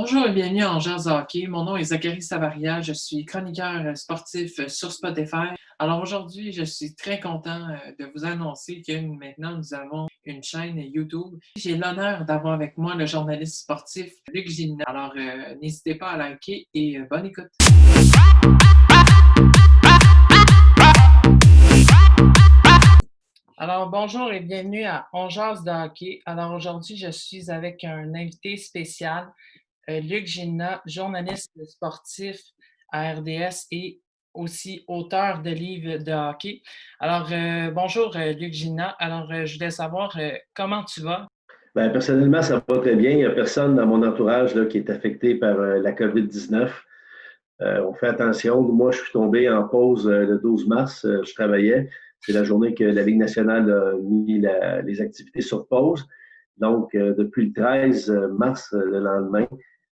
Bonjour et bienvenue en Jazz Hockey. Mon nom est Zachary Savaria. Je suis chroniqueur sportif sur Spotify. Alors aujourd'hui, je suis très content de vous annoncer que maintenant nous avons une chaîne YouTube. J'ai l'honneur d'avoir avec moi le journaliste sportif Luc Gilna. Alors n'hésitez pas à liker et bonne écoute. Alors, bonjour et bienvenue à On Jase de hockey. Alors, aujourd'hui, je suis avec un invité spécial, Luc Gilna, journaliste sportif à RDS et aussi auteur de livres de hockey. Alors, bonjour, Luc Gilna. Alors, je voulais savoir comment tu vas? Bien, personnellement, ça va très bien. Il n'y a personne dans mon entourage là, qui est affecté par la COVID-19. On fait attention. Moi, je suis tombé en pause le 12 mars. Je travaillais. C'est la journée que la Ligue nationale a mis les activités sur pause. Donc, depuis le 13 mars, le lendemain,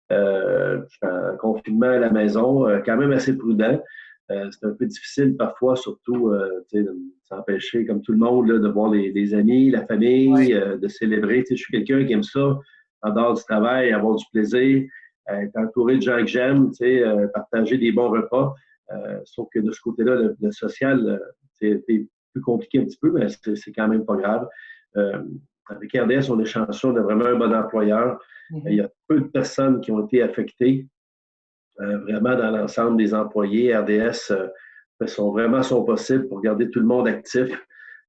je suis en confinement à la maison, quand même assez prudent. C'est un peu difficile parfois, surtout, de s'empêcher, comme tout le monde, là, de voir les amis, la famille, de célébrer. Je suis quelqu'un qui aime ça, en dehors du travail, avoir du plaisir, être entouré de gens que j'aime, partager des bons repas. Sauf que de ce côté-là, le social, c'est plus compliqué un petit peu, mais c'est quand même pas grave. Avec RDS, on est chanceux, on a vraiment un bon employeur. Il y a peu de personnes qui ont été affectées. Vraiment, dans l'ensemble des employés, RDS font vraiment son possible pour garder tout le monde actif.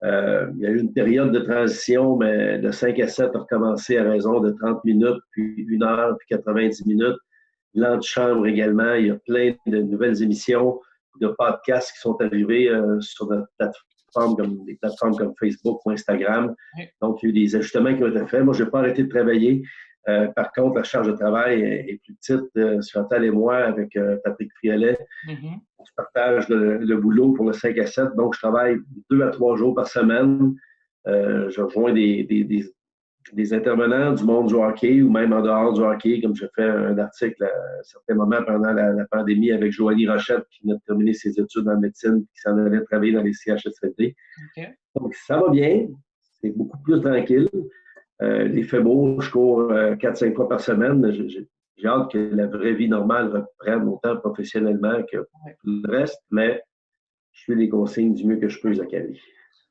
Il y a eu une période de transition, mais de 5 à 7 a recommencé à raison de 30 minutes, puis 1 heure, puis 90 minutes. L'antichambre également. Il y a plein de nouvelles émissions, de podcasts qui sont arrivés sur notre plateforme, comme des plateformes comme Facebook ou Instagram. Donc, il y a eu des ajustements qui ont été faits. Moi, je n'ai pas arrêté de travailler. Par contre, la charge de travail est plus petite. Chantal et moi, avec Patrick Friolet, on se partage le boulot pour le 5 à 7. Donc, je travaille 2 à 3 jours par semaine. Je rejoins des intervenants du monde du hockey ou même en dehors du hockey, comme j'ai fait un article à certains moments pendant la pandémie avec Joanie Rochette, qui vient de terminer ses études en médecine, qui s'en allait travailler dans les CHSLD. Okay. Donc, ça va bien. C'est beaucoup plus tranquille. Il fait beau, je cours 4-5 fois par semaine. J'ai hâte que la vraie vie normale reprenne autant professionnellement que le reste, mais je suis les consignes du mieux que je peux, Zachary.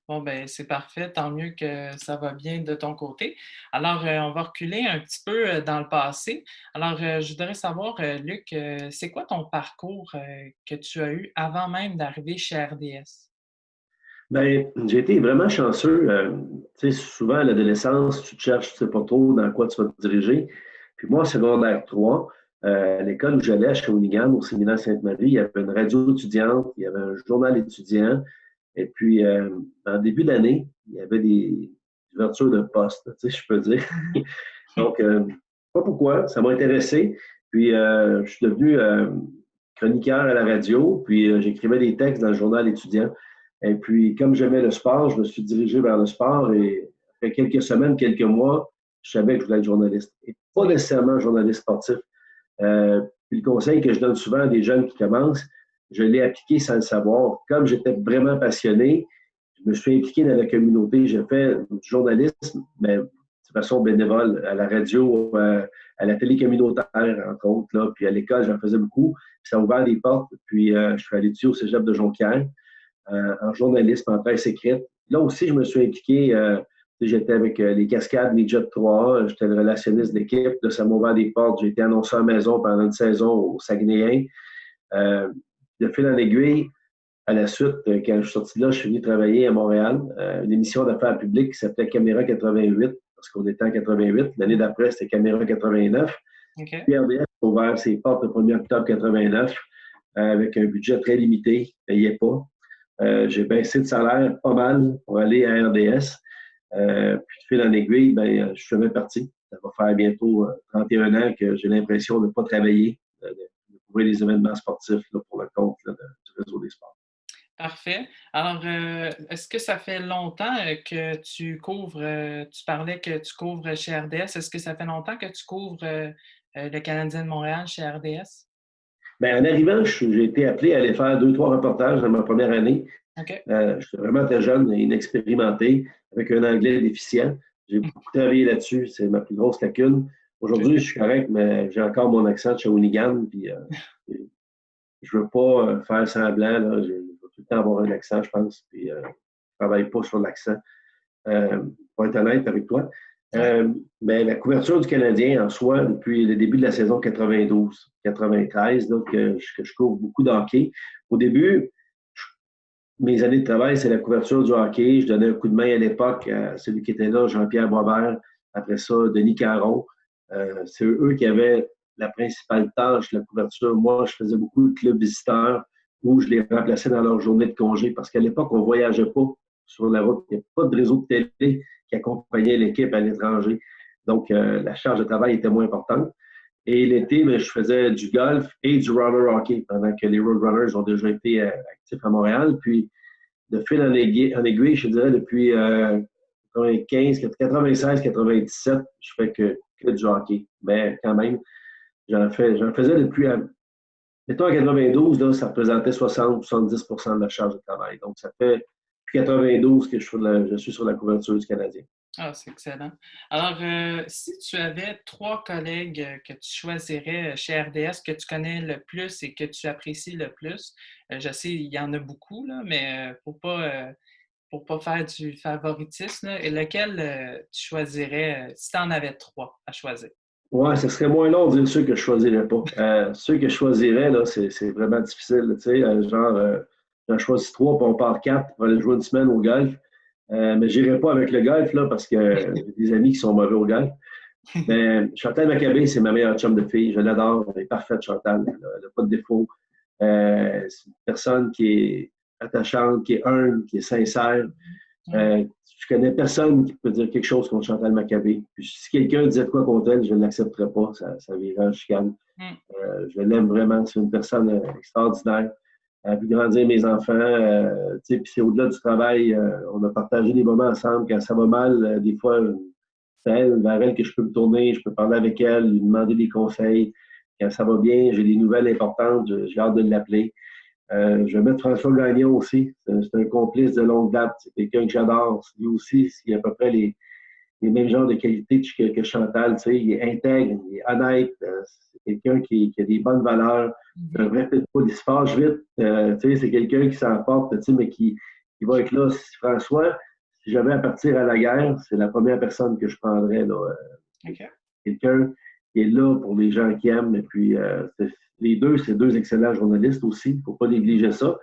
Bon, ben c'est parfait. Tant mieux que ça va bien de ton côté. Alors, on va reculer un petit peu dans le passé. Alors, je voudrais savoir, Luc, c'est quoi ton parcours que tu as eu avant même d'arriver chez RDS? Bien, j'ai été vraiment chanceux. Tu sais, souvent, à l'adolescence, tu te cherches, tu ne sais pas trop dans quoi tu vas te diriger. Puis moi, en secondaire 3, à l'école où j'allais à Shawinigan, au séminaire Sainte-Marie, il y avait une radio étudiante, il y avait un journal étudiant. Et puis, en début d'année, il y avait des ouvertures de postes, tu sais, je peux dire. Donc, pas pourquoi, ça m'a intéressé. Puis, je suis devenu chroniqueur à la radio, puis j'écrivais des textes dans le journal étudiant. Et puis, comme j'aimais le sport, je me suis dirigé vers le sport et après quelques semaines, quelques mois, je savais que je voulais être journaliste. Et pas nécessairement journaliste sportif. Puis le conseil que je donne souvent à des jeunes qui commencent, je l'ai appliqué sans le savoir. Comme j'étais vraiment passionné, je me suis impliqué dans la communauté. J'ai fait du journalisme, mais de façon bénévole, à la radio, à la télé communautaire, entre autres. Là. Puis à l'école, j'en faisais beaucoup. Puis ça a ouvert des portes. Puis je suis allé dessus au cégep de Jonquière. En journalisme, en presse écrite. Là aussi, je me suis impliqué. J'étais avec les Cascades, les Jet 3, j'étais le relationniste d'équipe. Là, ça m'a ouvert des portes. J'ai été annonceur à maison pendant une saison au Saguenayen. De fil en aiguille, à la suite, quand je suis sorti de là, je suis venu travailler à Montréal, une émission d'affaires publiques qui s'appelait Caméra 88, parce qu'on était en 88. L'année d'après, c'était Caméra 89. Okay. Puis RDS a ouvert ses portes le 1er octobre 89 avec un budget très limité, il ne payait pas. J'ai baissé de salaire pas mal pour aller à RDS. Puis de fil en aiguille, ben, je suis jamais parti. Ça va faire bientôt 31 ans que j'ai l'impression de ne pas travailler, de couvrir les événements sportifs là, pour le compte là, du réseau des sports. Parfait. Alors, est-ce que ça fait longtemps que tu couvres, tu parlais que tu couvres chez RDS, est-ce que ça fait longtemps que tu couvres le Canadien de Montréal chez RDS? Bien, en arrivant, j'ai été appelé à aller faire 2-3 reportages dans ma première année. Okay. J'étais vraiment très jeune et inexpérimenté, avec un anglais déficient. J'ai beaucoup travaillé là-dessus, c'est ma plus grosse lacune. Aujourd'hui, je suis correct, mais j'ai encore mon accent de Shawinigan, puis je veux pas faire semblant, là. Je veux tout le temps avoir un accent, je pense, puis je travaille pas sur l'accent, pour être honnête avec toi. Ouais. Mais la couverture du Canadien en soi, depuis le début de la saison 92-93, donc que je couvre beaucoup de hockey. Au début, mes années de travail, c'est la couverture du hockey. Je donnais un coup de main à l'époque à celui qui était là, Jean-Pierre Boisvert. Après ça, Denis Caron. C'est eux qui avaient la principale tâche, la couverture. Moi, je faisais beaucoup de clubs visiteurs où je les remplaçais dans leur journée de congé parce qu'à l'époque, on ne voyageait pas sur la route. Il n'y avait pas de réseau de télé qui accompagnait l'équipe à l'étranger. Donc, la charge de travail était moins importante. Et l'été, ben, je faisais du golf et du roller hockey pendant que les Roadrunners ont déjà été actifs à Montréal. Puis, de fil en aiguille, je dirais depuis 95, 96, 97, je fais que du hockey. Mais quand même, j'en faisais depuis, mettons en 92, là, ça représentait 60-70 de la charge de travail. Donc, ça fait depuis 92 que je suis sur la couverture du Canadien. Ah, c'est excellent. Alors, si tu avais trois collègues que tu choisirais chez RDS, que tu connais le plus et que tu apprécies le plus, je sais, il y en a beaucoup, là, mais pour pas faire du favoritisme, là, et lequel tu choisirais si tu en avais trois à choisir? Ouais, ce serait moins long de dire ceux que je choisirais pas. Ceux que je choisirais, là, c'est vraiment difficile. Tu sais, j'en choisis trois, puis on part quatre pour aller jouer une semaine au golf. Mais j'irai pas avec le golf, là, parce que j'ai des amis qui sont mauvais au golf. Mais Chantal Maccabé, c'est ma meilleure chum de fille. Je l'adore. Elle est parfaite, Chantal. Elle n'a pas de défaut. C'est une personne qui est attachante, qui est humble, qui est sincère. Ouais. Je connais personne qui peut dire quelque chose contre Chantal Maccabé. Puis si quelqu'un disait de quoi contre elle, je ne l'accepterais pas. Ça virait en chicane. Mm. Je l'aime vraiment. C'est une personne extraordinaire. Elle a vu grandir mes enfants. Puis c'est au-delà du travail. On a partagé des moments ensemble. Quand ça va mal, des fois, c'est elle, vers elle que je peux me tourner. Je peux parler avec elle, lui demander des conseils. Quand ça va bien, j'ai des nouvelles importantes. J'ai hâte de l'appeler. Je vais mettre François Gagnon aussi. C'est un complice de longue date. C'est quelqu'un que j'adore. Lui aussi, il a à peu près les mêmes genres de qualités que Chantal. Tu sais, il est intègre, il est honnête. C'est quelqu'un qui a des bonnes valeurs. C'est un Mhm. vrai pitbull. Il se fâche vite. Tu sais, c'est quelqu'un qui s'emporte, tu sais, mais qui va être là. François, si j'avais à partir à la guerre, c'est la première personne que je prendrais. Là, OK. quelqu'un qui est là pour les gens qui aiment. Et puis, les deux, c'est deux excellents journalistes aussi. Il ne faut pas négliger ça.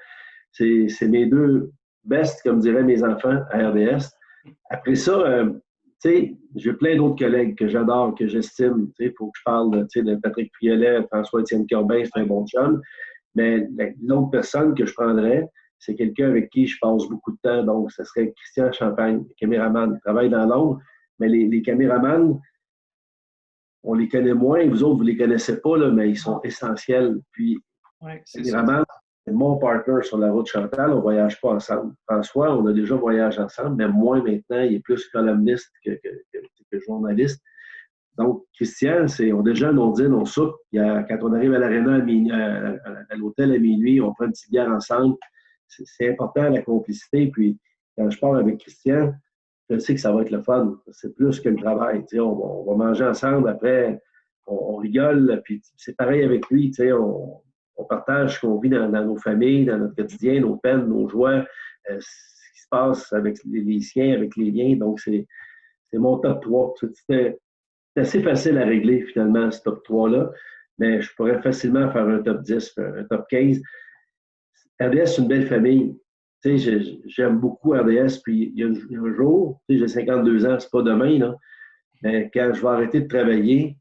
C'est mes deux best, comme diraient mes enfants, à RDS. Après ça, tu sais, j'ai plein d'autres collègues que j'adore, que j'estime. Tu sais, il faut que je parle de Patrick Priolet, François-Étienne Corbin, c'est un bon chum. Mais l'autre personne que je prendrais, c'est quelqu'un avec qui je passe beaucoup de temps. Donc, ce serait Christian Champagne, caméraman. Il travaille dans l'ombre, mais les caméramans, on les connaît moins. Vous autres, vous les connaissez pas, là, mais ils sont essentiels. Puis, Oui, c'est ça. caméraman, c'est mon partner sur la route Chantal. On ne voyage pas ensemble. François, on a déjà voyagé ensemble, mais moi, maintenant, il est plus columniste que journaliste. Donc, Christian, on déjeune, on dîne, on soupe. Quand on arrive à l'aréna à l'hôtel à minuit, on prend une petite bière ensemble. C'est important, la complicité. Puis, quand je parle avec Christian, je sais que ça va être le fun. C'est plus que le travail. On va manger ensemble. Après, on rigole. Puis, c'est pareil avec lui. On partage ce qu'on vit dans nos familles, dans notre quotidien, nos peines, nos joies, ce qui se passe avec les siens, avec les liens. Donc, c'est mon top 3. C'est assez facile à régler, finalement, ce top 3-là, mais je pourrais facilement faire un top 10, un top 15. RDS, c'est une belle famille. Tu sais, j'aime beaucoup RDS, puis il y a un jour, tu sais, j'ai 52 ans, c'est pas demain, là, mais quand je vais arrêter de travailler,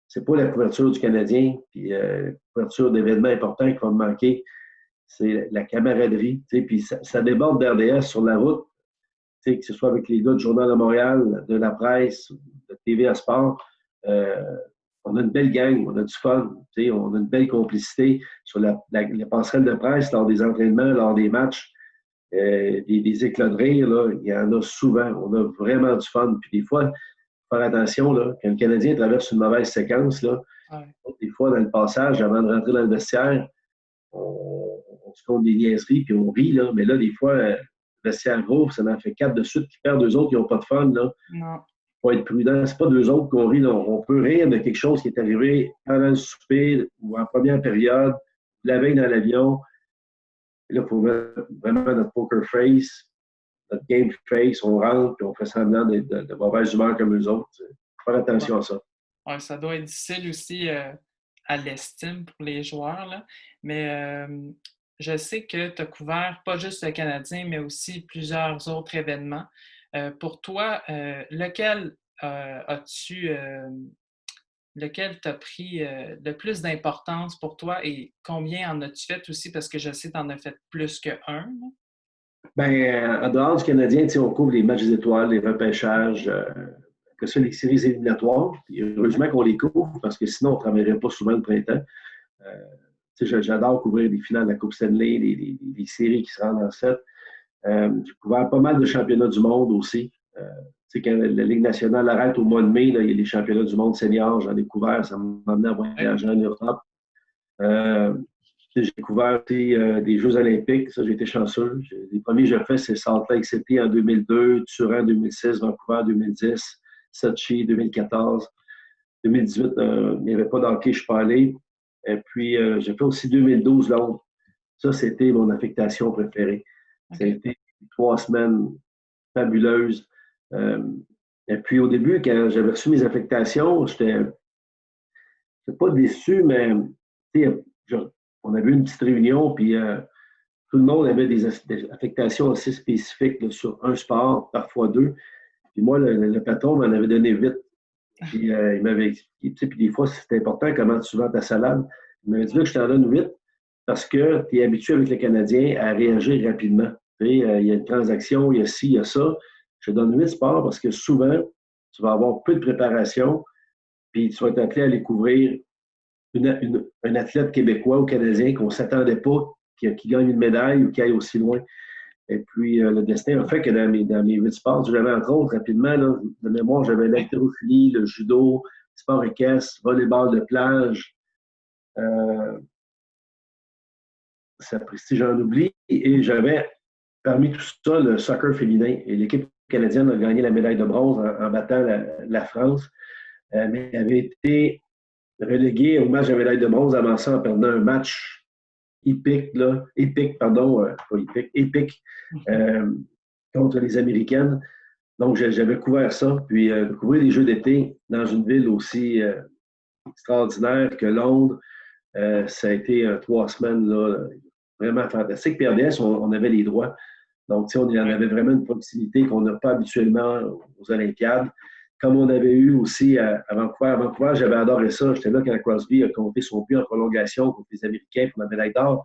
c'est pas la couverture du Canadien, puis la couverture d'événements importants qui va me manquer, c'est la camaraderie, tu sais, puis ça déborde d'RDS sur la route, tu sais, que ce soit avec les gars du Journal de Montréal, de la presse, de TVA Sport. Euh, on a une belle gang, on a du fun, tu sais, on a une belle complicité sur la passerelle de presse lors des entraînements, lors des matchs, des éclats de rire, là, il y en a souvent. On a vraiment du fun. Puis des fois, faire attention, là, quand le Canadien traverse une mauvaise séquence, là, Ouais. des fois, dans le passage, avant de rentrer dans le vestiaire, on se compte des niaiseries, puis on rit, là. Mais là, des fois, le vestiaire gros, ça en fait quatre de suite qui perdent, deux autres qui n'ont pas de fun, là. Non. faut être prudent. C'est pas deux autres qu'on rit. Là. On peut rire de quelque chose qui est arrivé pendant le souper ou en première période, la veille dans l'avion. Là, il faut mettre vraiment notre poker face, notre game face, on rentre et on fait semblant de mauvaise humeur comme eux autres. Faut faire attention à ça. Ouais, ça doit être difficile aussi à l'estime pour les joueurs, là. Mais je sais que tu as couvert pas juste le Canadien, mais aussi plusieurs autres événements. Pour toi, lequel t'a pris le plus d'importance pour toi et combien en as-tu fait aussi? Parce que je sais que tu en as fait plus qu'un. Ben, en dehors du Canadien, on couvre les matchs des étoiles, les repêchages, que ça, les séries éliminatoires. Puis heureusement qu'on les couvre parce que sinon, on ne travaillerait pas souvent le printemps. J'adore couvrir les finales de la Coupe Stanley, les séries qui se rendent en 7. J'ai couvert pas mal de championnats du monde aussi. Quand la Ligue nationale arrête au mois de mai, là, il y a les championnats du monde seniors, j'en ai couvert, ça m'a amené à voyager en Europe. J'ai couvert des Jeux olympiques, ça j'ai été chanceux. Les premiers que j'ai faits, c'est Salt Lake City en 2002, Turin en 2006, Vancouver en 2010, Sochi 2014. 2018, il n'y avait pas d'hockey, je suis pas allé. Et puis, j'ai fait aussi 2012 Londres. Ça, c'était mon affectation préférée. Ça a été 3 semaines fabuleuses. Et puis, au début, quand j'avais reçu mes affectations, j'étais pas déçu, mais on avait eu une petite réunion, puis tout le monde avait des affectations assez spécifiques là, sur un sport, parfois deux. Puis moi, le patron m'en avait donné 8. Puis il m'avait expliqué, puis des fois, c'est important comment tu vends ta salade. Il m'avait dit que je t'en donne 8 parce que tu es habitué avec le Canadien à réagir rapidement. Il y a une transaction, il y a ci, il y a ça. Je te donne 8 sports parce que souvent, tu vas avoir peu de préparation, puis tu vas être appelé à aller couvrir un athlète québécois ou canadien qu'on ne s'attendait pas, qui gagne une médaille ou qui aille aussi loin. Et puis, le destin a fait que dans mes 8 sports, j'avais entre autres, rapidement, là, de mémoire, j'avais l'haltérophilie, le judo, sport équestre, volleyball de plage, si j'en oublie, et j'avais, parmi tout ça, le soccer féminin. Et l'équipe canadienne a gagné la médaille de bronze en battant la France, mais elle avait été reléguée au match de la médaille de bronze avant ça en perdant un match épique, contre les Américaines. Donc, j'avais couvert ça. Puis, couvrir les Jeux d'été dans une ville aussi extraordinaire que Londres, ça a été 3 semaines là, vraiment fantastique. Puis, RDS, on avait les droits. Donc, on en avait vraiment une proximité qu'on n'a pas habituellement aux Olympiades. Comme on avait eu aussi à Vancouver. À Vancouver, j'avais adoré ça. J'étais là quand Crosby a compté son but en prolongation contre les Américains pour la médaille d'or.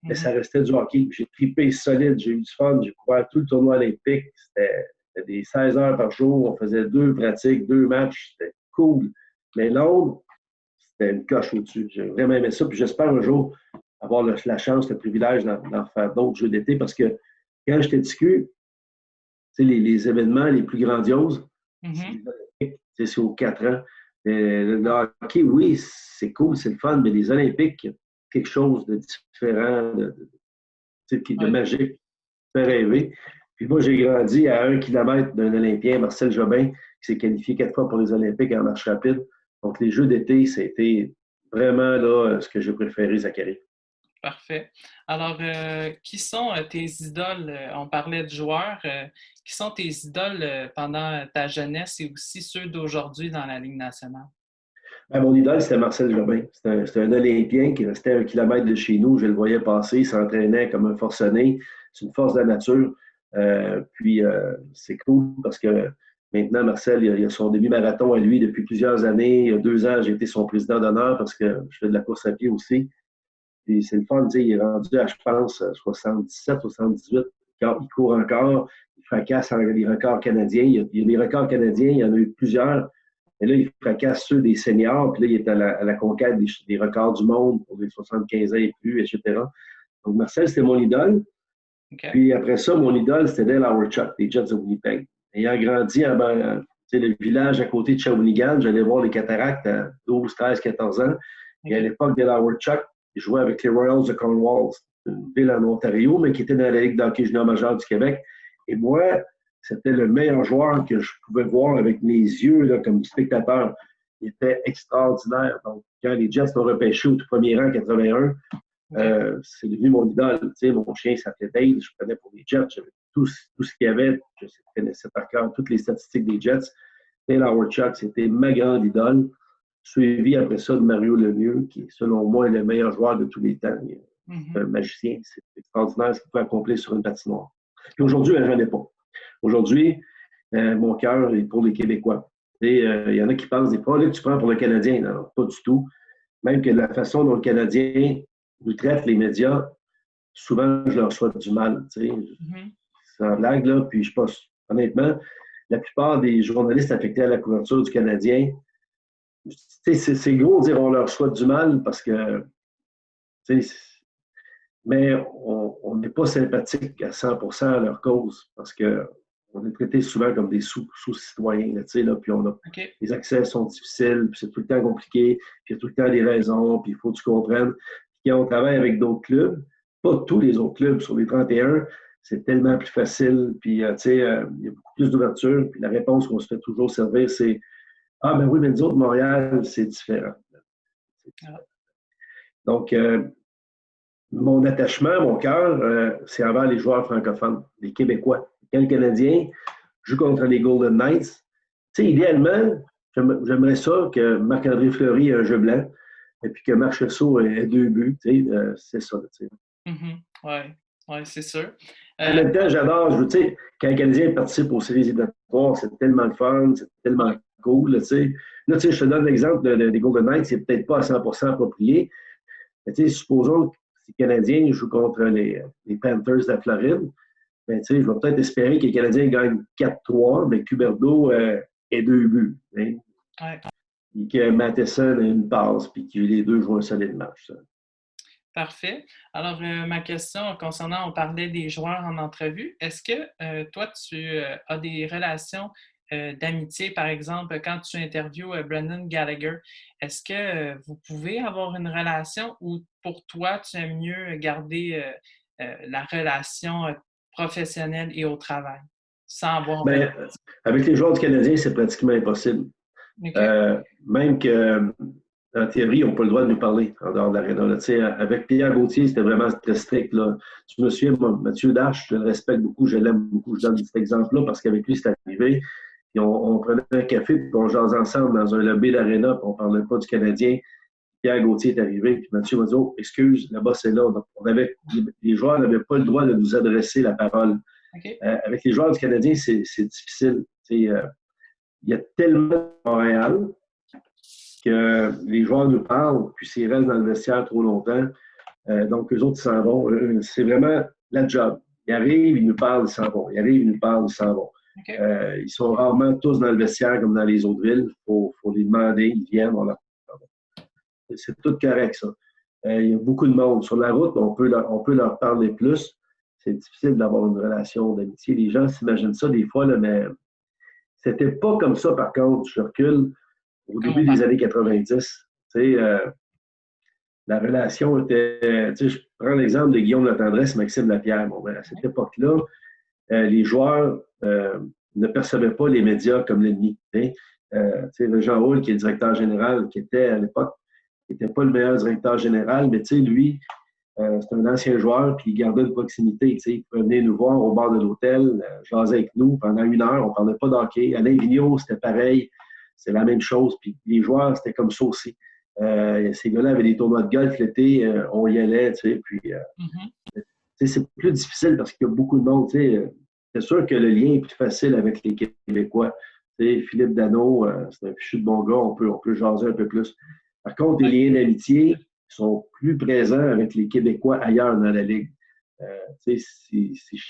Mais ça restait du hockey. J'ai trippé solide, j'ai eu du fun, j'ai couvert tout le tournoi olympique. C'était des 16 heures par jour, on faisait 2 pratiques, 2 matchs, c'était cool. Mais Londres, c'était une coche au-dessus. J'ai vraiment aimé ça, puis j'espère un jour avoir la chance, le privilège d'en faire d'autres jeux d'été, parce que quand j'étais TQ, les événements les plus grandioses, c'est aux 4 ans. Le hockey, oui, c'est cool, c'est le fun, mais les Olympiques, quelque chose de différent, de magique, fait rêver. Puis moi, j'ai grandi à 1 kilomètre d'un Olympien, Marcel Jobin, qui s'est qualifié 4 fois pour les Olympiques en marche rapide. Donc, les Jeux d'été, c'était vraiment là, ce que j'ai préféré, Zachary. Parfait. Alors, qui sont tes idoles? On parlait de joueurs. Qui sont tes idoles pendant ta jeunesse et aussi ceux d'aujourd'hui dans la Ligue nationale? Ben, mon idole, c'était Marcel Jobin. C'était un Olympien qui restait à 1 kilomètre de chez nous. Je le voyais passer, il s'entraînait comme un forcené. C'est une force de la nature. Puis, c'est cool parce que maintenant, Marcel, il a son demi-marathon à lui depuis plusieurs années. Il y a 2 ans, j'ai été son président d'honneur parce que je fais de la course à pied aussi. Puis c'est le fun, il est rendu à, je pense, 77, 78. Il court encore, il fracasse les records canadiens. Il y a des records canadiens, il y en a eu plusieurs. Et là, il fracasse ceux des seniors, puis là, il est à la conquête des records du monde pour les 75 ans et plus, etc. Donc, Marcel, c'était mon idole. Okay. Puis après ça, mon idole, c'était Dale Hawerchuk, des Jets de Winnipeg. Ayant grandi le village à côté de Shawinigan, j'allais voir les cataractes à 12, 13, 14 ans. Et à l'époque, Dale Hawerchuk, il jouait avec les Royals de Cornwall, une ville en Ontario, mais qui était dans la Ligue d'hockey junior majeur du Québec. Et moi, c'était le meilleur joueur que je pouvais voir avec mes yeux là, comme spectateur. Il était extraordinaire. Donc, quand les Jets l'ont repêché au tout premier rang en 81, c'est devenu mon idole. Tu sais, mon chien s'appelait Dave, je prenais pour les Jets. J'avais tout ce qu'il y avait. Je connaissais par cœur toutes les statistiques des Jets. Dale Hawerchuk, c'était ma grande idole. Suivi après ça de Mario Lemieux, qui est selon moi le meilleur joueur de tous les temps. C'est un magicien. C'est extraordinaire ce qu'il peut accomplir sur une patinoire. Puis aujourd'hui, je n'en ai pas. Aujourd'hui, mon cœur est pour les Québécois. Il y en a qui pensent des fois, là, que tu prends pour le Canadien. Non, pas du tout. Même que la façon dont le Canadien nous traite les médias, souvent, je leur souhaite du mal. C'est en blague, là. Puis je pense, honnêtement, la plupart des journalistes affectés à la couverture du Canadien, c'est gros de dire on leur souhaite du mal parce que, mais on n'est pas sympathique à 100% à leur cause parce qu'on est traité souvent comme des sous-citoyens, puis les accès sont difficiles, puis c'est tout le temps compliqué, puis il y a tout le temps des raisons, puis il faut que tu comprennes. Puis quand on travaille avec d'autres clubs, pas tous les autres clubs, sur les 31, c'est tellement plus facile, puis il y a beaucoup plus d'ouverture, puis la réponse qu'on se fait toujours servir, c'est « Ah, ben oui, mais nous autres, Montréal, c'est différent. » Donc, mon attachement, mon cœur, c'est envers les joueurs francophones, les Québécois. Quand le Canadien joue contre les Golden Knights, idéalement, j'aimerais ça que Marc-André Fleury ait un jeu blanc et puis que Marc Chessault ait 2 buts. C'est ça. Oui, c'est sûr. En même temps, j'adore, quand le Canadien participe aux séries éliminatoires, c'est tellement le fun, c'est tellement cool. Là, je te donne l'exemple des Golden Knights, c'est peut-être pas à 100% approprié. Mais supposons que les Canadiens jouent contre les Panthers de la Floride. Ben, je vais peut-être espérer que les Canadiens gagnent 4-3, mais qu'Huberdeau ait 2 buts. Hein? Ouais. Et que Matheson ait une passe, puis que les deux jouent un solide match. Ça. Parfait. Alors, ma question concernant, on parlait des joueurs en entrevue. Est-ce que toi, tu as des relations d'amitié, par exemple, quand tu interviews Brendan Gallagher, est-ce que vous pouvez avoir une relation ou pour toi, tu aimes mieux garder la relation professionnelle et au travail sans avoir... Avec les joueurs du Canadien, c'est pratiquement impossible. Okay. Même que en théorie, on n'a pas le droit de nous parler en dehors de l'aréna. Avec Pierre Gauthier, c'était vraiment très strict. Là. Je me souviens, moi, Mathieu Dash, je le respecte beaucoup, je l'aime beaucoup. Je donne cet exemple-là parce qu'avec lui, c'est arrivé. Puis on prenait un café, puis on jasait ensemble dans un lobby d'aréna, puis on ne parlait pas du Canadien. Pierre Gauthier est arrivé, puis Mathieu m'a dit « Oh, excuse, là-bas, c'est là. » Les joueurs n'avaient pas le droit de nous adresser la parole. Okay. Avec les joueurs du Canadien, c'est difficile. Il y a tellement de Montréal que les joueurs nous parlent, puis s'ils restent dans le vestiaire trop longtemps, donc eux autres, ils s'en vont. C'est vraiment la job. Ils arrivent, ils nous parlent, ils s'en vont. Ils arrivent, ils nous parlent, ils s'en vont. Okay. Ils sont rarement tous dans le vestiaire comme dans les autres villes. Il faut les demander, ils viennent, on leur parle. C'est tout correct, ça. Il y a beaucoup de monde. Sur la route, on peut leur parler plus. C'est difficile d'avoir une relation d'amitié. Les gens s'imaginent ça des fois, là, mais c'était pas comme ça, par contre. Je recule au début des années 90. La relation était... Je prends l'exemple de Guillaume Latendresse et Maxime Lapierre. Bon, à cette époque-là, les joueurs ne percevaient pas les médias comme l'ennemi. Jean Houle, qui est le directeur général, qui était à l'époque, qui n'était pas le meilleur directeur général, mais lui, c'est un ancien joueur, puis il gardait une proximité. Il pouvait venir nous voir au bar de l'hôtel, jaser avec nous pendant 1 heure. On ne parlait pas d'hockey. Alain Vigneault, c'était pareil. C'est la même chose. Puis les joueurs, c'était comme ça aussi. Ces gars-là avaient des tournois de golf l'été, on y allait, puis c'est plus difficile parce qu'il y a beaucoup de monde. C'est sûr que le lien est plus facile avec les Québécois. Philippe Danault, c'est un fichu de bon gars, on peut jaser un peu plus. Par contre, les liens d'amitié sont plus présents avec les Québécois ailleurs dans la Ligue. Si je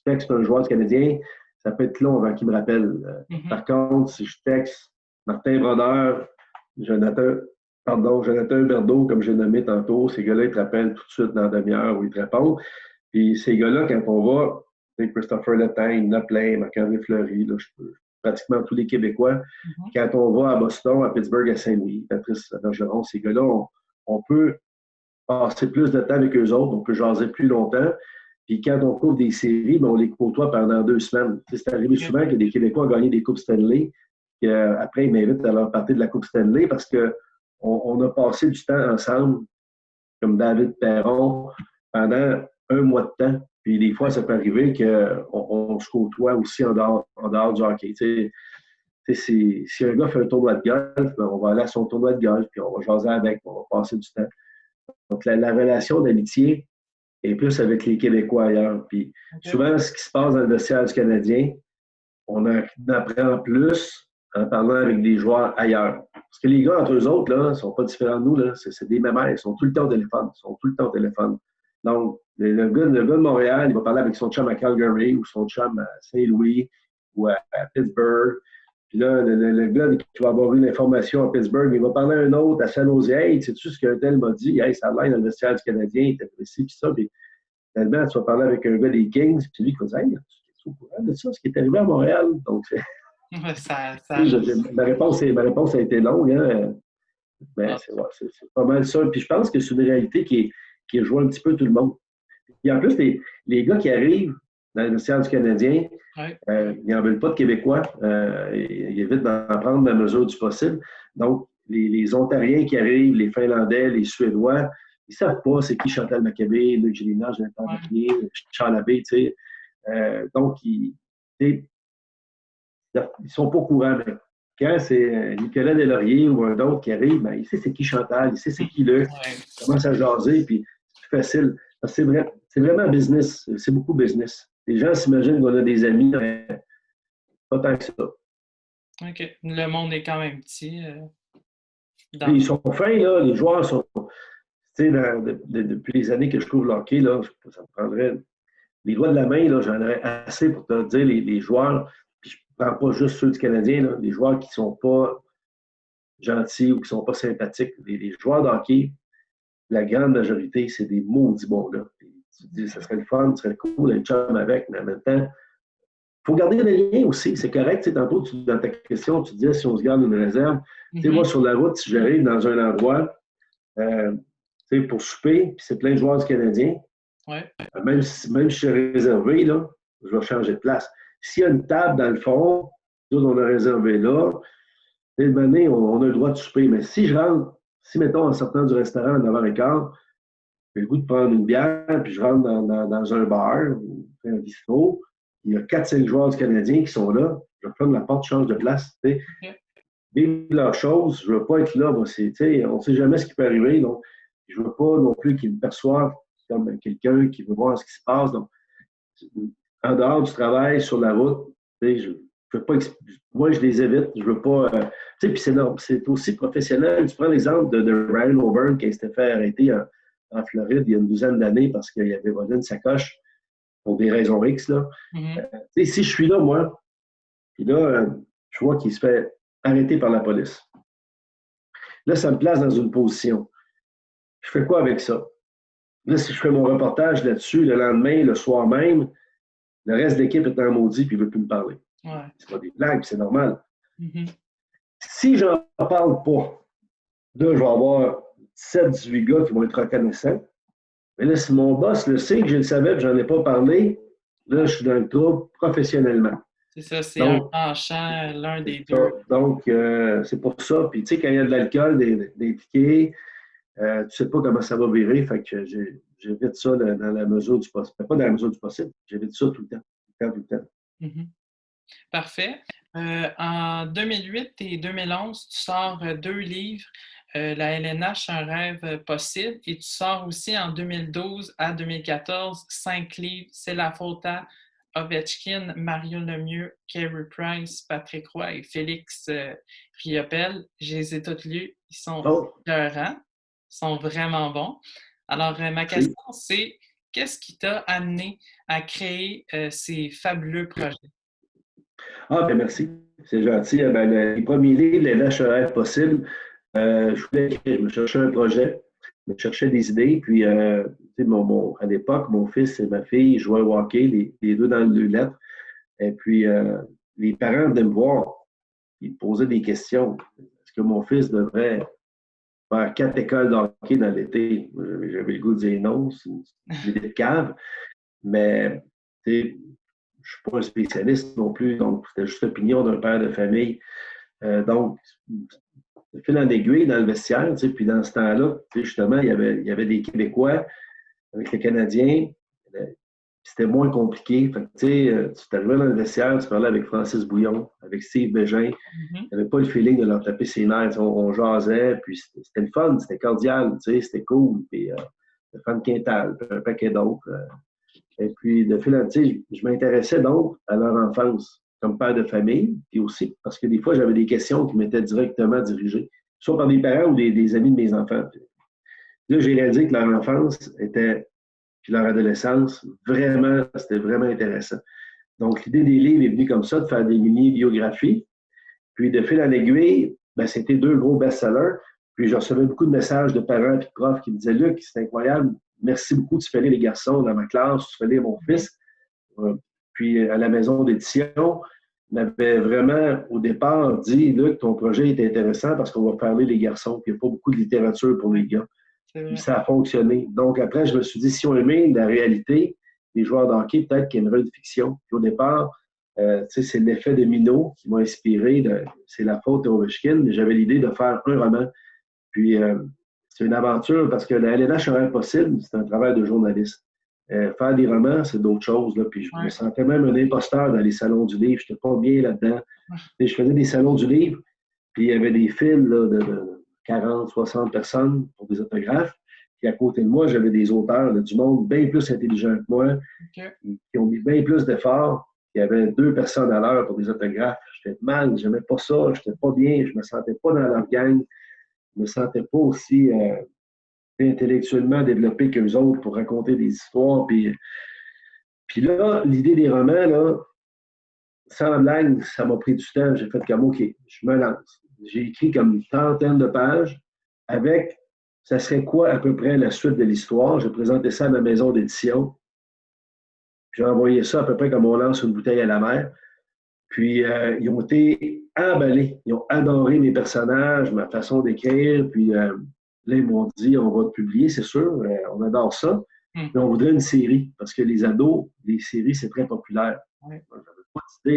texte un joueur du Canadien, ça peut être long avant qu'il me rappelle. Par contre, si je texte Martin Brodeur, Jonathan Huberdeau, comme j'ai nommé tantôt, ces gars-là, ils te rappellent tout de suite dans la demi-heure où ils te répondent. Puis ces gars-là, quand on va, Christopher Letang, Noplin, Marc-André Fleury, là, pratiquement tous les Québécois, quand on va à Boston, à Pittsburgh, à Saint-Louis, Patrice Bergeron, ces gars-là, on peut passer plus de temps avec eux autres, on peut jaser plus longtemps. Puis quand on couvre des séries, ben, on les côtoie pendant 2 semaines. C'est arrivé souvent que des Québécois ont gagné des Coupes Stanley. Après, ils m'invitent à leur partie de la Coupe Stanley parce qu'on a passé du temps ensemble, comme David Perron, pendant un mois de temps. Puis des fois, ça peut arriver qu'on se côtoie aussi en dehors du hockey. Si un gars fait un tournoi de golf, ben, on va aller à son tournoi de golf, puis on va jaser avec, on va passer du temps. Donc, la relation d'amitié est plus avec les Québécois ailleurs. Puis souvent, ce qui se passe dans le vestiaire du Canadien, on en apprend plus en parlant avec des joueurs ailleurs. Parce que les gars, entre eux autres, là, ne sont pas différents de nous. Là. C'est des mémères. Ils sont tout le temps au téléphone. Ils sont tout le temps au téléphone. Donc, le gars de Montréal, il va parler avec son chum à Calgary ou son chum à Saint-Louis ou à Pittsburgh. Puis là, le gars qui va avoir eu l'information à Pittsburgh, il va parler à un autre à San Jose. Hey, sais-tu ce qu'un tel m'a dit? Hey, ça a l'air dans le vestiaire du Canadien, il était précis, puis ça. Puis finalement, tu vas parler avec un gars des Kings, puis lui, il va dire Hey, tu es au courant de ça, ce qui est arrivé à Montréal? Donc, ma réponse a été longue, hein? Mais c'est pas mal ça. Puis je pense que c'est une réalité qui rejoint un petit peu tout le monde. Puis en plus, les gars qui arrivent dans le vestiaire du Canadien, ils n'en veulent pas de Québécois. Ils évitent d'en prendre la mesure du possible. Donc, les Ontariens qui arrivent, les Finlandais, les Suédois, ils ne savent pas c'est qui Chantal Machabé, Luc Gélina, Jonathan Bernier, Charles Abbé, tu sais. Donc, ils ne sont pas au courant. Mais quand c'est Nicolas Deslauriers ou un autre qui arrive, ben, il sait c'est qui Chantal, il sait c'est qui Luc, il commence à jaser, puis c'est plus facile. C'est vraiment business. C'est beaucoup business. Les gens s'imaginent qu'on a des amis, mais pas tant que ça. OK. Le monde est quand même petit. Ils sont fins, là. Les joueurs sont. Tu sais, depuis les années que je couvre le hockey, là, ça me prendrait les doigts de la main, là, j'en aurais assez pour te dire les joueurs. Puis je ne prends pas juste ceux du Canadien, là, les joueurs qui ne sont pas gentils ou qui ne sont pas sympathiques. Les joueurs de hockey, la grande majorité, c'est des maudits bons gars. Tu te dis, ça serait le fun, ça serait cool, un chum avec, mais en même temps, il faut garder des liens aussi. C'est correct. Tu sais, tantôt, dans ta question, tu disais si on se garde une réserve. Tu sais, moi, sur la route, si j'arrive dans un endroit pour souper, puis c'est plein de joueurs du Canadien, même si je suis réservé, là, je vais changer de place. S'il y a une table dans le fond, nous, on a réservé là, une année, on a le droit de souper. Mais si je rentre, mettons, en sortant du restaurant à 9h15, j'ai le goût de prendre une bière, puis je rentre dans un bar, un bistrot, il y a 4-5 joueurs du Canadien qui sont là, je ferme la porte, je change de place. Vivre leurs choses, je ne veux pas être là. Moi, on ne sait jamais ce qui peut arriver. Donc, je ne veux pas non plus qu'ils me perçoivent comme quelqu'un qui veut voir ce qui se passe. Donc, en dehors du travail, sur la route, je veux pas. Moi, je les évite. Je veux pas. Puis c'est aussi professionnel. Tu prends l'exemple de Ryan O'Byrne qui s'était fait arrêter en Floride il y a une douzaine d'années parce qu'il avait volé une sacoche pour des raisons X. Là. Si je suis là, moi, puis là, je vois qu'il se fait arrêter par la police. Là, ça me place dans une position. Je fais quoi avec ça? Là, si je fais mon reportage là-dessus, le lendemain, le soir même, le reste de l'équipe est en maudit et ne veut plus me parler. C'est pas des blagues, c'est normal. Si je n'en parle pas, là, je vais avoir 7-18 gars qui vont être reconnaissants. Mais là, si mon boss le sait que je le savais et que je n'en ai pas parlé, là, je suis dans le trouble professionnellement. C'est ça, c'est un penchant, l'un des deux. Donc, c'est pour ça. Puis, tu sais, quand il y a de l'alcool, des tickets, tu ne sais pas comment ça va virer. Fait que j'évite ça dans la mesure du possible. Pas dans la mesure du possible, j'évite ça tout le temps. Tout le temps. Parfait. En 2008 et 2011, tu sors 2 livres, La LNH, un rêve possible, et tu sors aussi en 2012 à 2014 5 livres, C'est la faute à Ovechkin, Mario Lemieux, Carey Price, Patrick Roy et Félix Riopel. Je les ai tous lus, ils sont écœurants, ils sont vraiment bons. Alors, ma question, c'est qu'est-ce qui t'a amené à créer ces fabuleux projets? Ah, ben merci. C'est gentil. Les premiers livres, les LHRF possibles, je voulais écrire, je me cherchais un projet, je me cherchais des idées. Puis, à l'époque, mon fils et ma fille jouaient au hockey, les deux dans le lettres. Et puis, les parents venaient me voir. Ils me posaient des questions. Est-ce que mon fils devrait faire 4 écoles de hockey dans l'été? J'avais le goût de dire non, c'est une idée de cave. mais je ne suis pas un spécialiste non plus, donc c'était juste l'opinion d'un père de famille. Donc, de fil en aiguille dans le vestiaire, puis dans ce temps-là, justement, il y avait des Québécois avec les Canadiens. C'était moins compliqué. Fait que, tu t'arrivais dans le vestiaire, tu parlais avec Francis Bouillon, avec Steve Bégin. Mhm. Il n'y avait pas le feeling de leur taper ses nerfs. On jasait, puis c'était le fun, c'était cordial, c'était cool. Puis Stéphane Quintal, puis un paquet d'autres. Et puis, de fil en aiguille, je m'intéressais donc à leur enfance comme père de famille, puis aussi parce que des fois, j'avais des questions qui m'étaient directement dirigées, soit par des parents ou des amis de mes enfants. Là, j'ai réalisé que leur enfance était, puis leur adolescence, vraiment, c'était vraiment intéressant. Donc, l'idée des livres est venue comme ça, de faire des mini-biographies. Puis, de fil en aiguille, ben, c'était 2 gros best-sellers. Puis, je recevais beaucoup de messages de parents et de profs qui me disaient, Luc, c'est incroyable, merci beaucoup, tu fais lire les garçons dans ma classe, tu fais lire mon fils. Puis, à la maison d'édition, on avait vraiment, au départ, dit, Luc, ton projet est intéressant parce qu'on va faire lire les garçons, puis il n'y a pas beaucoup de littérature pour les gars. Puis ça a fonctionné. Donc, après, je me suis dit, si on aimait la réalité, les joueurs de hockey, peut-être qu'il y aimerait une fiction. Puis au départ, c'est l'effet domino qui m'a inspiré. C'est la faute à Ovechkin, mais j'avais l'idée de faire un roman. Puis, c'est une aventure parce que la LNH aurait possible, c'est un travail de journaliste. Faire des romans, c'est d'autres choses. Là. Puis, je me sentais même un imposteur dans les salons du livre. Je n'étais pas bien là-dedans. Je faisais des salons du livre, puis il y avait des files là, de 40, 60 personnes pour des autographes. Puis à côté de moi, j'avais des auteurs là, du monde bien plus intelligents que moi, qui ont mis bien plus d'efforts. Il y avait 2 personnes à l'heure pour des autographes. J'étais mal, j'aimais pas ça, j'étais pas bien, je me sentais pas dans leur gang, je me sentais pas aussi intellectuellement développé qu'eux autres pour raconter des histoires. Puis là, l'idée des romans, là, sans blague, ça m'a pris du temps. J'ai fait comme, OK, je me lance. J'ai écrit comme une trentaine de pages avec, ça serait quoi à peu près la suite de l'histoire. J'ai présenté ça à ma maison d'édition. J'ai envoyé ça à peu près comme on lance une bouteille à la mer. Puis, ils ont été emballés. Ils ont adoré mes personnages, ma façon d'écrire. Puis, là, ils m'ont dit, on va te publier, c'est sûr. On adore ça. Mais on voudrait une série. Parce que les ados, les séries, c'est très populaire. Ouais.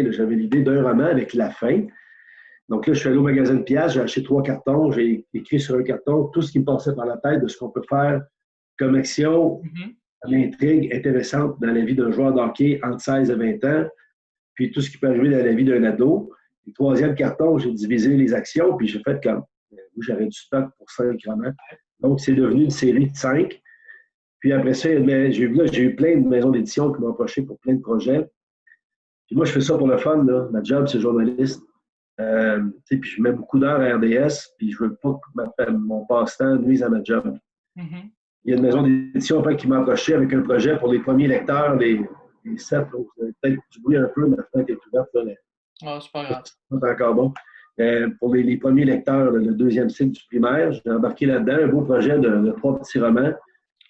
J'avais l'idée d'un roman avec la fin. Donc là, je suis allé au magasin de pièces, j'ai acheté 3 cartons, j'ai écrit sur un carton tout ce qui me passait par la tête de ce qu'on peut faire comme action, une intrigue intéressante dans la vie d'un joueur de hockey entre 16 et 20 ans, puis tout ce qui peut arriver dans la vie d'un ado. Le 3e carton, j'ai divisé les actions, puis j'ai fait comme, j'avais du stock pour 5 romans. Donc, c'est devenu une série de 5. Puis après ça, j'ai eu plein de maisons d'édition qui m'ont approché pour plein de projets. Puis moi, je fais ça pour le fun, là. Ma job, c'est journaliste. Puis je mets beaucoup d'heures à RDS, puis je veux pas que mon passe-temps nuise à ma job. Il y a une maison d'édition en fait, qui m'a approché avec un projet pour les premiers lecteurs, les 7. Peut-être que tu bruit un peu, ma fenêtre est ouverte. Là, c'est pas grave. C'est encore bon. Pour les premiers lecteurs, le 2e cycle du primaire, j'ai embarqué là-dedans un beau projet de 3 petits romans.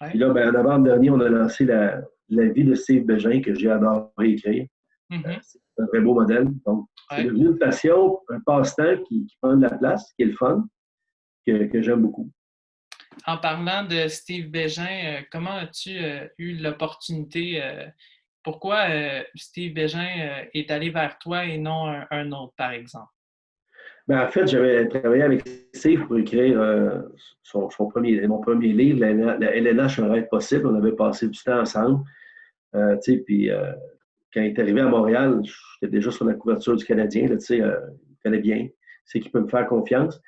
Ouais. Puis là, en novembre dernier, on a lancé la vie de Steve Bégin, que j'ai adoré écrire. C'est un très beau modèle. Donc, c'est devenu une passion, un passe-temps qui prend de la place, qui est le fun, que j'aime beaucoup. En parlant de Steve Bégin, comment as-tu eu l'opportunité, pourquoi Steve Bégin est allé vers toi et non un autre, par exemple? En fait, j'avais travaillé avec Steve pour écrire mon premier livre, la LNH, un rêve possible. On avait passé du temps ensemble. Puis quand il est arrivé à Montréal, j'étais déjà sur la couverture du Canadien. Il connaît bien. C'est qu'il peut me faire confiance.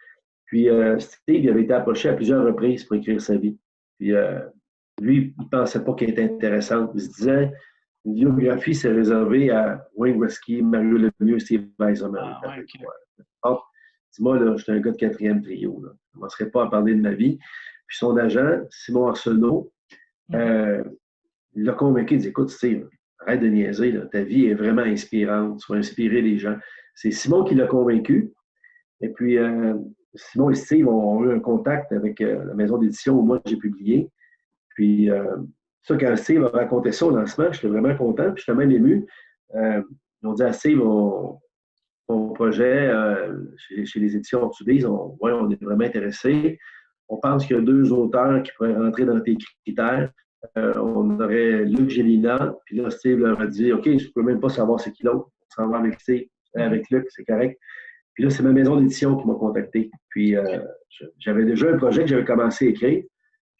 Puis Steve, il avait été approché à plusieurs reprises pour écrire sa vie. Puis lui, il ne pensait pas qu'elle était intéressante. Il se disait, une biographie, c'est réservé à Wayne Gretzky, Mario Lemieux, Steve Yzerman. Dis-moi, là, j'étais un gars de 4e trio. Là. Je ne commencerai pas à parler de ma vie. Puis son agent, Simon Arsenault, il l'a convaincu, il dit, écoute, Steve, arrête de niaiser, là. Ta vie est vraiment inspirante, tu vas inspirer les gens. C'est Simon qui l'a convaincu. Et puis, Simon et Steve ont eu un contact avec la maison d'édition où moi j'ai publié. Puis, ça, quand Steve a raconté ça au lancement, j'étais vraiment content, puis j'étais même ému. Ils ont dit à Steve, ton projet chez les éditions Ortubise, on est vraiment intéressés. On pense qu'il y a 2 auteurs qui pourraient rentrer dans tes critères. on aurait Luc Gélina, puis là, Steve leur a dit, OK, je ne peux même pas savoir c'est qui l'autre. On s'en va avec Steve, avec Luc, c'est correct. Puis là, c'est ma maison d'édition qui m'a contacté. Puis j'avais déjà un projet que j'avais commencé à écrire.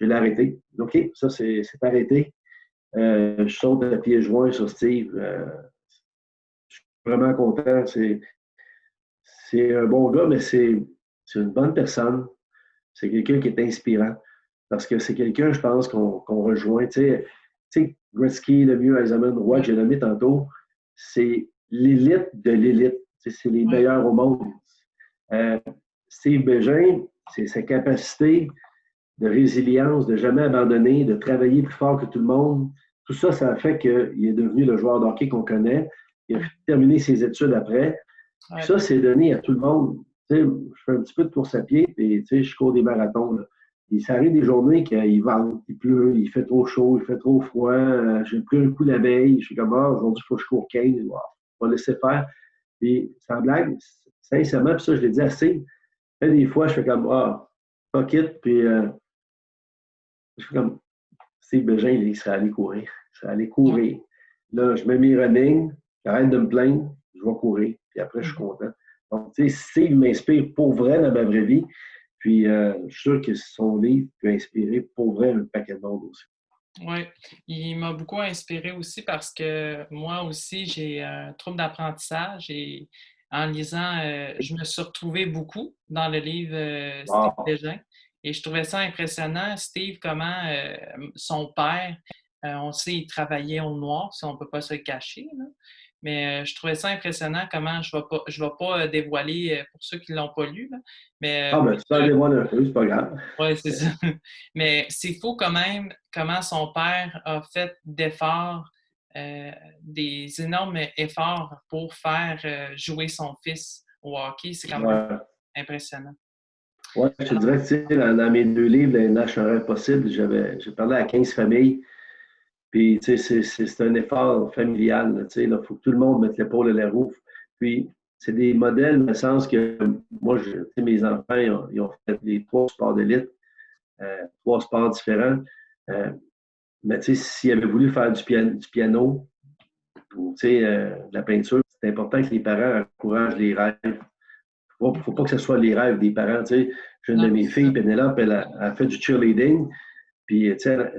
Je l'ai arrêté. OK, ça, c'est arrêté. Je saute à pieds joints sur Steve. Je suis vraiment content. C'est un bon gars, mais c'est une bonne personne. C'est quelqu'un qui est inspirant. Parce que c'est quelqu'un, je pense, qu'on rejoint. Tu sais, Gretzky, Lemieux, Eisenman, Roy, que j'ai nommé tantôt, c'est l'élite de l'élite. C'est les Ouais. meilleurs au monde. Euh, Steve Bégin, c'est sa capacité de résilience, de jamais abandonner, de travailler plus fort que tout le monde. Tout ça, ça a fait qu'il est devenu le joueur de hockey qu'on connaît. Il a terminé ses études après. Puis Ouais. ça, c'est donné à tout le monde. Tu sais, je fais un petit peu de course à pied, puis je cours des marathons. Là. Et ça arrive des journées qu'il vente, il pleut, il fait trop chaud, il fait trop froid. J'ai pris un coup la veille, je suis comme, ah, aujourd'hui, il faut que je cours 15. Wow, on va laisser faire. Puis, sans blague, sincèrement, puis ça, je l'ai dit assez. Des fois, je fais comme, ah, fuck it, puis je fais comme, Steve Bégin, il serait allé courir. Il serait allé courir. Là, je mets mes running, j'arrête de me plaindre, je vais courir. Puis après, je suis content. Donc, tu sais, Steve m'inspire pour vrai dans ma vraie vie. Puis, je suis sûr que son livre peut inspirer pour vrai un paquet de monde aussi. Oui, il m'a beaucoup inspiré aussi parce que moi aussi, j'ai un trouble d'apprentissage et en lisant, je me suis retrouvée beaucoup dans le livre Steve Wow. Bégin et je trouvais ça impressionnant, Steve, comment son père, on sait, il travaillait au noir, si on ne peut pas se le cacher, là. Mais je trouvais ça impressionnant comment je vais pas dévoiler pour ceux qui ne l'ont pas lu, là, mais Ah, ben, tu t'en dévoiles un peu, c'est pas grave. oui, c'est ça. Mais c'est fou quand même comment son père a fait d'efforts, des énormes efforts pour faire jouer son fils au hockey. C'est quand même Ouais. impressionnant. Ouais, je te Alors, dirais que, tu sais, dans mes deux livres, Les Nash un rêve possible, j'ai parlé à 15 familles. Puis, tu sais, c'est un effort familial. Tu sais, il faut que tout le monde mette l'épaule à la roue. Puis, c'est des modèles dans le sens que moi, tu sais, mes enfants, ils ont fait les trois sports d'élite, trois sports différents. Euh, mais tu sais, s'ils avaient voulu faire du piano ou tu sais, de la peinture, c'est important que les parents encouragent les rêves. Il ne faut pas que ce soit les rêves des parents. Tu sais, j'ai une de non, mes filles, Pénélope, elle a fait du cheerleading. Puis, tu sais,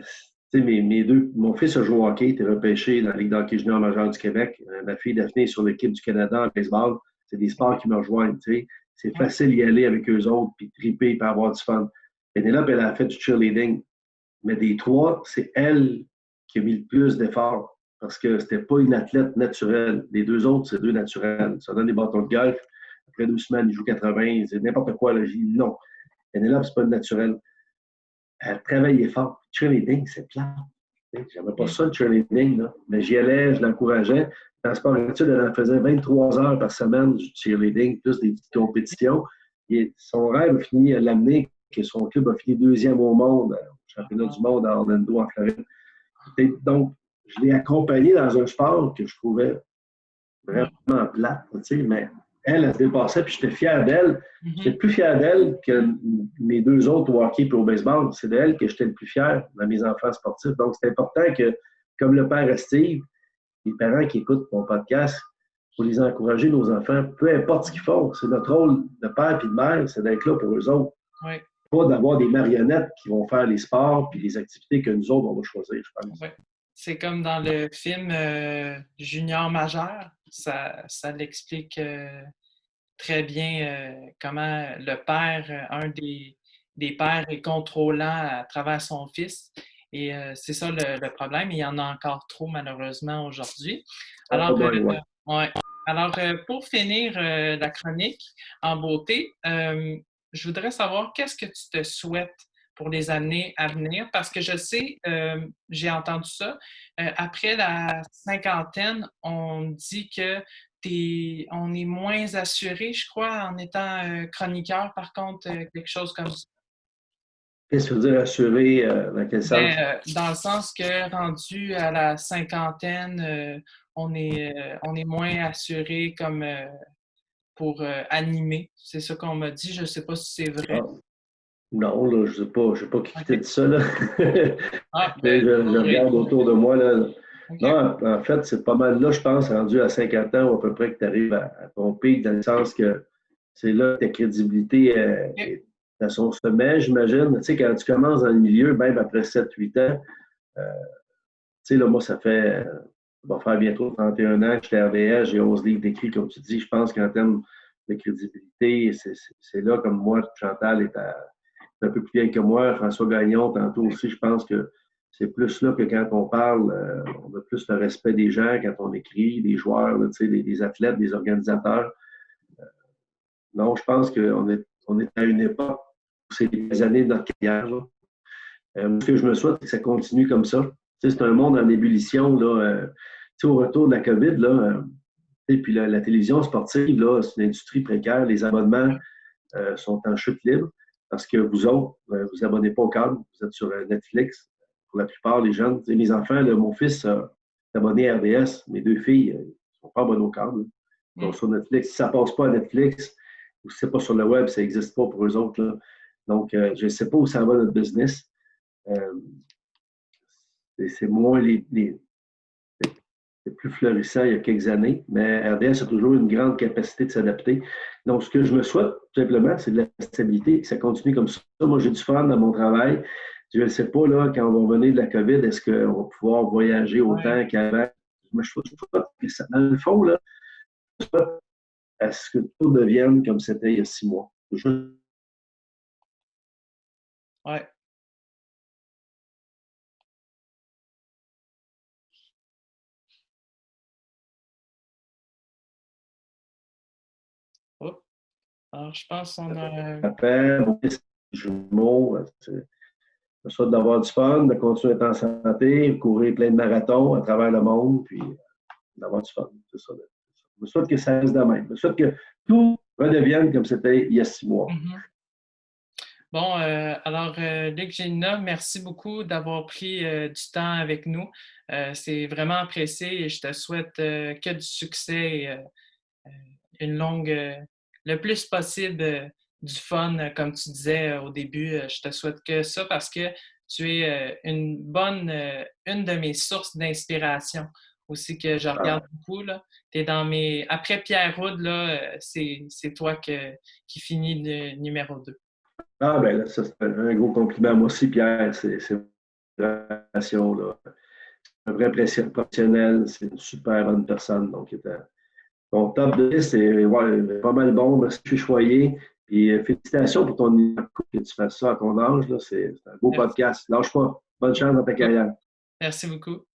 mon fils a joué au hockey, il était repêché dans la Ligue d'hockey junior majeure du Québec. Ma fille Daphné est sur l'équipe du Canada en baseball. C'est des sports qui me rejoignent, tu sais. C'est ouais, facile d'y aller avec eux autres, puis triper, puis avoir du fun. Pénélope, elle a fait du cheerleading. Mais des trois, c'est elle qui a mis le plus d'efforts parce que c'était pas une athlète naturelle. Les deux autres, c'est deux naturels. Ça donne des bâtons de golf. Après 2 semaines, ils jouent 80, c'est n'importe quoi. Là. J'ai dit non. Pénélope, c'est pas une naturelle. Elle travaillait fort. Cheerleading, c'est plat. J'avais pas mm, ça, le cheerleading, là. Mais j'y allais, je l'encourageais. Dans le sport études, elle en faisait 23 heures par semaine du cheerleading, plus des petites compétitions. Et son rêve a fini à l'amener que son club a fini deuxième au monde, au championnat du monde à Orlando, en Floride. Et donc, je l'ai accompagné dans un sport que je trouvais ouais, vraiment plate, tu sais, mais elle se dépassait, puis j'étais fier d'elle. J'étais mhm, plus fier d'elle que mes deux autres au hockey et au baseball. C'est d'elle que j'étais le plus fier dans mes enfants sportifs. Donc, c'est important que, comme le père à Steve, les parents qui écoutent mon podcast, il faut les encourager, nos enfants, peu importe ce qu'ils font. C'est notre rôle de père et de mère, c'est d'être là pour eux autres. ouais, Pas d'avoir des marionnettes qui vont faire les sports puis les activités que nous autres, on va choisir, je pense. ouais. C'est comme dans le film Junior majeur, ça l'explique très bien comment le père, un des pères est contrôlant à travers son fils. Et c'est ça le problème. Il y en a encore trop, malheureusement, aujourd'hui. Alors, Oh boy, ouais. ouais. Alors pour finir la chronique en beauté, je voudrais savoir qu'est-ce que tu te souhaites pour les années à venir, parce que je sais, j'ai entendu ça, après la cinquantaine, on dit que on est moins assuré, je crois, en étant chroniqueur, par contre, quelque chose comme ça. Qu'est-ce que tu veux dire assurer, dans quel sens? Dans le sens que rendu à la cinquantaine, on est moins assuré comme pour animer. C'est ça qu'on m'a dit. Je ne sais pas si c'est vrai. Ah. Non, là, je sais pas qui t'a OK. dit ça, là. Ah, Mais ben, je regarde autour de moi, là. OK. Non, en fait, c'est pas mal là, je pense, rendu à 50 ans, ou à peu près, que tu arrives à ton pic, dans le sens que c'est là que ta crédibilité OK. est à son sommet, j'imagine. Tu sais, quand tu commences dans le milieu, même après 7 8 ans, tu sais, là, moi, ça va faire bientôt 31 ans que je suis à RDS, j'ai 11 livres d'écrits, comme tu dis. Je pense qu'en termes de crédibilité, c'est là, comme moi, Chantal est un peu plus vieille que moi, François Gagnon, tantôt aussi, je pense que c'est plus là que quand on parle, on a plus le respect des gens quand on écrit, des joueurs, là, des athlètes, des organisateurs. Non, je pense on est à une époque où c'est des années de notre carrière. Là. Ce que je me souhaite, c'est que ça continue comme ça. C'est un monde en ébullition. Là, au retour de la COVID, là, et puis la télévision sportive, là, c'est une industrie précaire. Les abonnements sont en chute libre parce que vous autres, vous abonnez pas au câble, vous êtes sur Netflix. Pour la plupart des jeunes, mes enfants, là, mon fils est abonné à RDS, mes deux filles ne sont pas abonnées au câble. Ils sont Mm. sur Netflix. Si ça ne passe pas à Netflix ou si ce n'est pas sur le web, ça n'existe pas pour eux autres. Là. Donc, je ne sais pas où ça va notre business. Euh, c'est moins c'est plus florissant il y a quelques années, mais RDS a toujours une grande capacité de s'adapter. Donc, ce que je me souhaite, tout simplement, c'est de la stabilité, que ça continue comme ça. Moi, j'ai du fun dans mon travail. Je ne sais pas, là, quand on va venir de la COVID, est-ce qu'on va pouvoir voyager Ouais. autant qu'avant? Moi, je souhaite que ça, dans le fond, là, je souhaite à ce que tout devienne comme c'était il y a 6 mois. Ouais. Oh. Alors, je pense qu'on a. Après, mon fils, jumeaux, je souhaite d'avoir du fun, de continuer à être en santé, courir plein de marathons à travers le monde, puis d'avoir du fun. C'est ça. Je me souhaite que ça reste de même. Je me souhaite que tout redevienne comme c'était il y a 6 mois. Mhm. Bon, alors, Luc Gélina, merci beaucoup d'avoir pris du temps avec nous. C'est vraiment apprécié et je te souhaite que du succès et une longue, le plus possible du fun, comme tu disais au début. Je te souhaite que ça parce que tu es une de mes sources d'inspiration aussi que je regarde Ah, beaucoup, là. T'es dans mes... Après Pierre Houd, là, c'est toi qui finis le numéro 2. ben là, ça, c'est un gros compliment. Moi aussi, Pierre, c'est une relation, là. Un vrai professionnel, c'est une super bonne personne. Donc, ton top de liste est ouais, pas mal bon. Merci, je suis choyé. Puis félicitations pour que tu fasses ça à ton âge. Là. C'est un beau Merci. podcast. Lâche pas. Bonne chance dans ta carrière. Merci beaucoup.